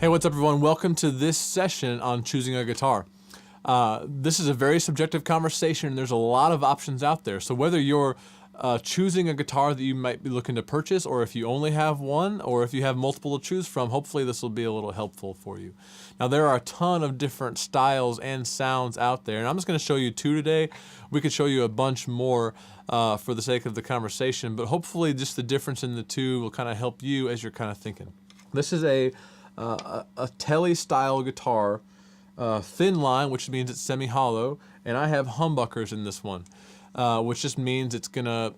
Hey, what's up everyone? Welcome to this session on choosing a guitar. This is a very subjective conversation and there's a lot of options out there. So whether you're choosing a guitar that you might be looking to purchase, or if you only have one, or if you have multiple to choose from, hopefully this will be a little helpful for you. Now there are a ton of different styles and sounds out there, and I'm just going to show you two today. We could show you a bunch more for the sake of the conversation, but hopefully just the difference in the two will kind of help you as you're kind of thinking. This is a telly style guitar, thin line, which means it's semi-hollow, and I have humbuckers in this one, which just means it's gonna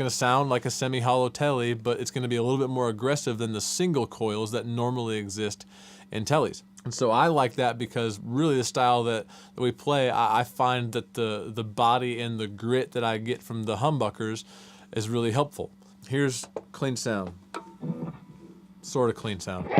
sound like a semi-hollow telly, but it's gonna be a little bit more aggressive than the single coils that normally exist in tellies. And so I like that because really the style that we play, I find that the body and the grit that I get from the humbuckers is really helpful. Here's clean sound. Sort of clean sound.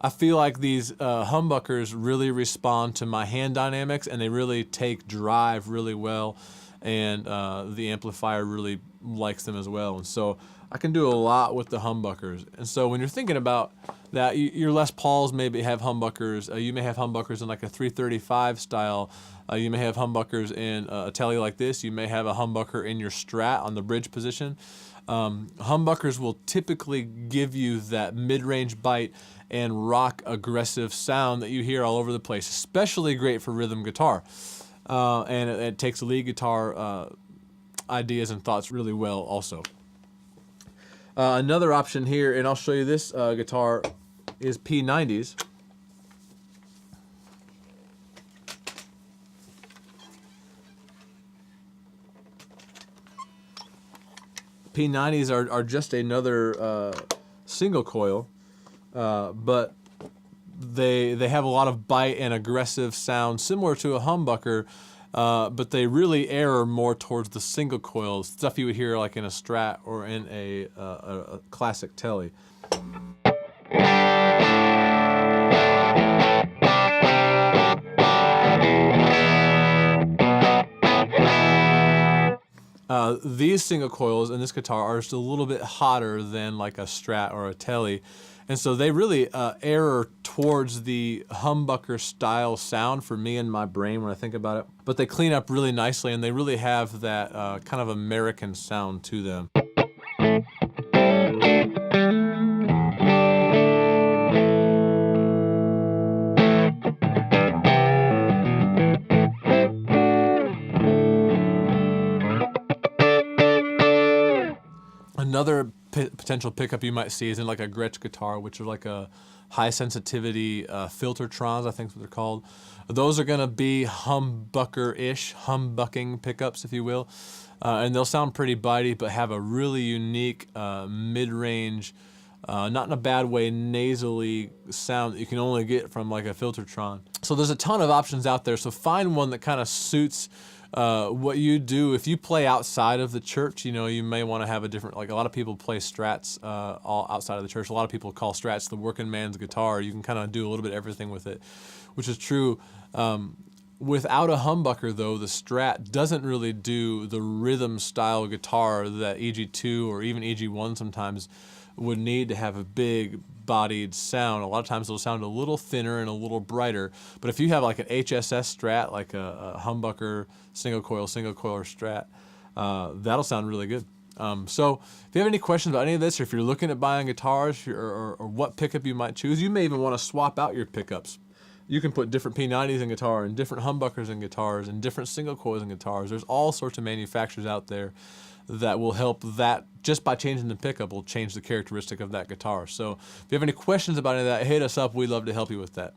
I feel like these humbuckers really respond to my hand dynamics, and they really take drive really well, and the amplifier really likes them as well. And so I can do a lot with the humbuckers. And so when you're thinking about that, your Les Pauls maybe have humbuckers. You may have humbuckers in like a 335 style. You may have humbuckers in a telly like this. You may have a humbucker in your Strat on the bridge position. Humbuckers will typically give you that mid-range bite and rock aggressive sound that you hear all over the place, especially great for rhythm guitar. And it takes lead guitar ideas and thoughts really well also. Another option here, and I'll show you this guitar, is P90s. P90s are just another single coil, but they have a lot of bite and aggressive sound similar to a humbucker, but they really err more towards the single coil, stuff you would hear like in a Strat or in a classic telly. These single coils in this guitar are just a little bit hotter than like a Strat or a telly, and so they really err towards the humbucker style sound for me and my brain when I think about it. But they clean up really nicely, and they really have that kind of American sound to them. Another potential pickup you might see is in like a Gretsch guitar, which are like a high sensitivity filtertrons, I think is what they're called. Those are gonna be humbucker-ish, humbucking pickups, if you will. And they'll sound pretty bitey, but have a really unique mid-range, not in a bad way, nasally sound that you can only get from like a filtertron. So there's a ton of options out there, so find one that kind of suits what you do. If you play outside of the church, you know, you may want to have a different, like a lot of people play Strats all outside of the church. A lot of people call Strats the working man's guitar. You can kind of do a little bit of everything with it, which is true. Without a humbucker though, the Strat doesn't really do the rhythm style guitar that EG2 or even EG1 sometimes would need to have a big bodied sound. A lot of times it'll sound a little thinner and a little brighter, but if you have like an HSS Strat, like a humbucker single coil or Strat, that'll sound really good. So if you have any questions about any of this, or if you're looking at buying guitars, or what pickup you might choose, you may even want to swap out your pickups. You can put different P90s in guitar, and different humbuckers in guitars, and different single coils in guitars. There's all sorts of manufacturers out there that will help that. Just by changing the pickup will change the characteristic of that guitar. So if you have any questions about any of that, hit us up. We'd love to help you with that.